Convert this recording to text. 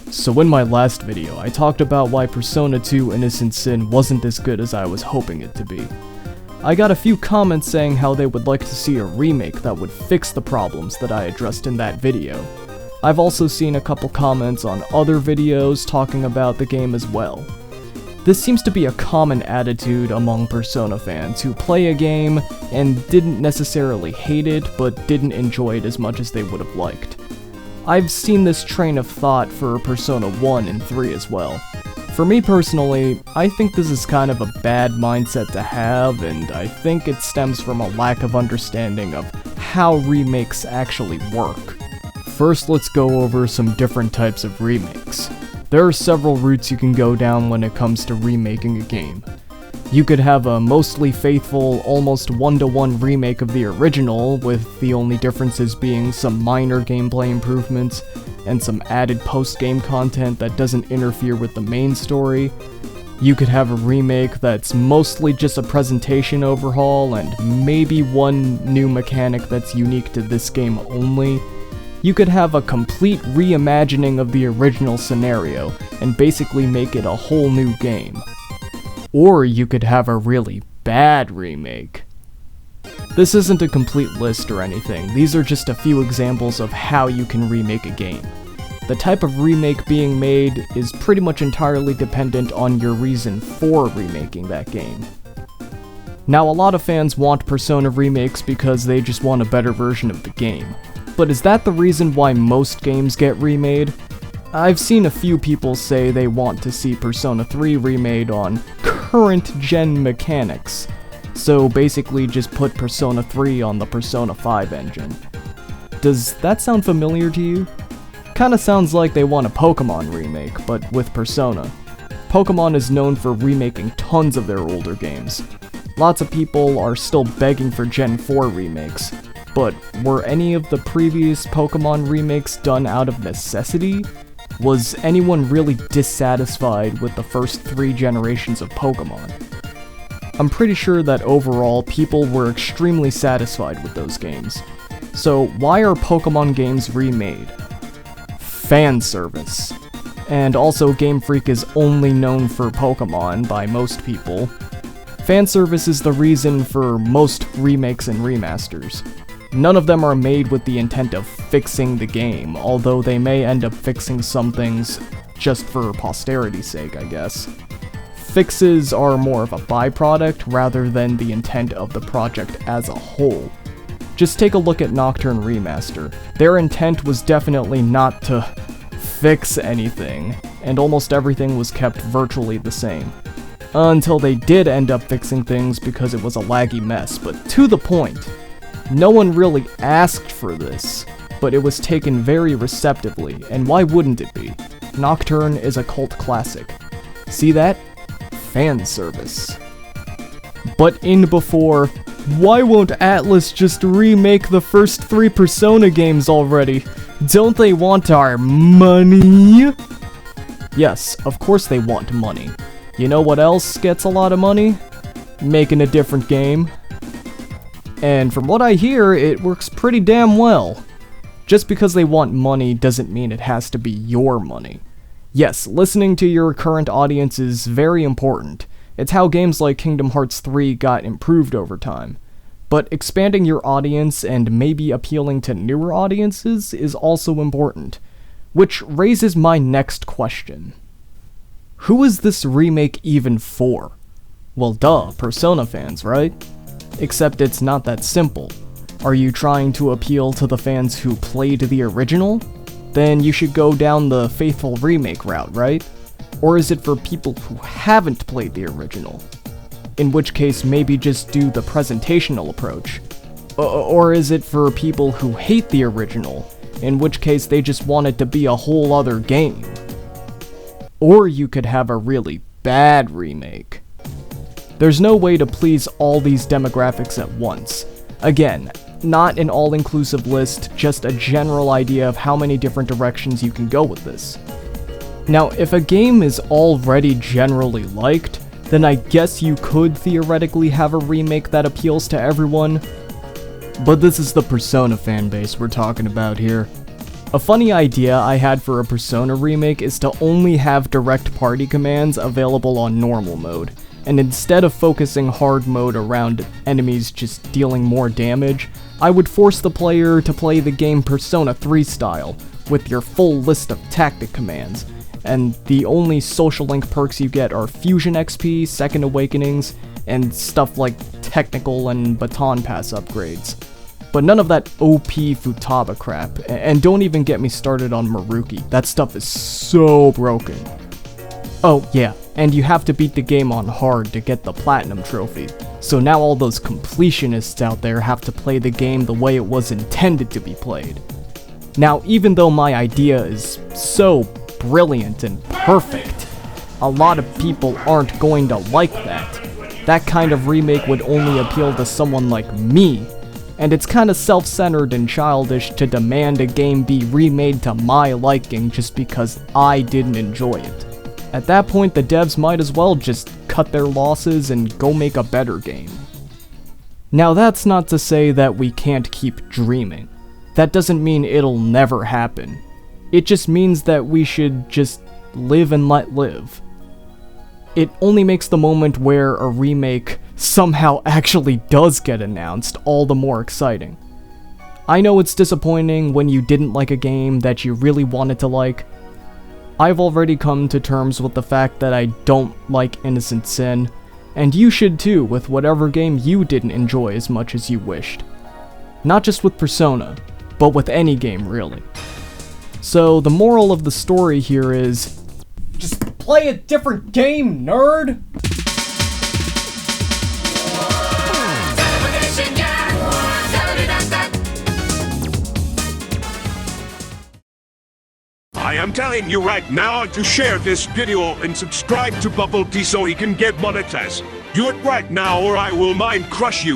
So in my last video, I talked about why Persona 2 Innocent Sin wasn't as good as I was hoping it to be. I got a few comments saying how they would like to see a remake that would fix the problems that I addressed in that video. I've also seen a couple comments on other videos talking about the game as well. This seems to be a common attitude among Persona fans who play a game and didn't necessarily hate it, but didn't enjoy it as much as they would have liked. I've seen this train of thought for Persona 1 and 3 as well. For me personally, I think this is kind of a bad mindset to have, and I think it stems from a lack of understanding of how remakes actually work. First, let's go over some different types of remakes. There are several routes you can go down when it comes to remaking a game. You could have a mostly faithful, almost one-to-one remake of the original, with the only differences being some minor gameplay improvements and some added post-game content that doesn't interfere with the main story. You could have a remake that's mostly just a presentation overhaul and maybe one new mechanic that's unique to this game only. You could have a complete reimagining of the original scenario and basically make it a whole new game. Or you could have a really bad remake. This isn't a complete list or anything, these are just a few examples of how you can remake a game. The type of remake being made is pretty much entirely dependent on your reason for remaking that game. Now, a lot of fans want Persona remakes because they just want a better version of the game. But is that the reason why most games get remade? I've seen a few people say they want to see Persona 3 remade on current-gen mechanics, so basically just put Persona 3 on the Persona 5 engine. Does that sound familiar to you? Kinda sounds like they want a Pokemon remake, but with Persona. Pokemon is known for remaking tons of their older games. Lots of people are still begging for Gen 4 remakes, but were any of the previous Pokemon remakes done out of necessity? Was anyone really dissatisfied with the first 3 generations of Pokemon? I'm pretty sure that overall, people were extremely satisfied with those games. So why are Pokemon games remade? Fan service. And also, Game Freak is only known for Pokemon by most people. Fan service is the reason for most remakes and remasters. None of them are made with the intent of fixing the game, although they may end up fixing some things just for posterity's sake, I guess. Fixes are more of a byproduct rather than the intent of the project as a whole. Just take a look at Nocturne Remaster. Their intent was definitely not to fix anything, and almost everything was kept virtually the same. Until they did end up fixing things because it was a laggy mess, but to the point. No one really asked for this, but it was taken very receptively, and why wouldn't it be? Nocturne is a cult classic. See that? Fan service. But in before, why won't Atlus just remake the first 3 Persona games already? Don't they want our money? Yes, of course they want money. You know what else gets a lot of money? Making a different game. And from what I hear, it works pretty damn well. Just because they want money doesn't mean it has to be your money. Yes, listening to your current audience is very important. It's how games like Kingdom Hearts 3 got improved over time. But expanding your audience and maybe appealing to newer audiences is also important. Which raises my next question. Who is this remake even for? Well, duh, Persona fans, right? Except it's not that simple. Are you trying to appeal to the fans who played the original? Then you should go down the faithful remake route, right? Or is it for people who haven't played the original? In which case, maybe just do the presentational approach. Or is it for people who hate the original? In which case, they just want it to be a whole other game. Or you could have a really bad remake. There's no way to please all these demographics at once. Again, not an all-inclusive list, just a general idea of how many different directions you can go with this. Now, if a game is already generally liked, then I guess you could theoretically have a remake that appeals to everyone. But this is the Persona fanbase we're talking about here. A funny idea I had for a Persona remake is to only have direct party commands available on normal mode, and instead of focusing hard mode around enemies just dealing more damage, I would force the player to play the game Persona 3 style, with your full list of tactic commands, and the only social link perks you get are Fusion XP, Second Awakenings, and stuff like technical and baton pass upgrades. But none of that OP Futaba crap, and don't even get me started on Maruki, that stuff is so broken. Oh yeah, and you have to beat the game on hard to get the Platinum Trophy, so now all those completionists out there have to play the game the way it was intended to be played. Now, even though my idea is so brilliant and perfect, a lot of people aren't going to like that. That kind of remake would only appeal to someone like me, and it's kinda self-centered and childish to demand a game be remade to my liking just because I didn't enjoy it. At that point, the devs might as well just cut their losses and go make a better game. Now that's not to say that we can't keep dreaming. That doesn't mean it'll never happen. It just means that we should just live and let live. It only makes the moment where a remake somehow actually does get announced all the more exciting. I know it's disappointing when you didn't like a game that you really wanted to like. I've already come to terms with the fact that I don't like Innocent Sin, and you should too with whatever game you didn't enjoy as much as you wished. Not just with Persona, but with any game really. So the moral of the story here is, just play a different game, nerd! I am telling you right now to share this video and subscribe to bubbletea so he can get monetized. Do it right now or I will mind crush you.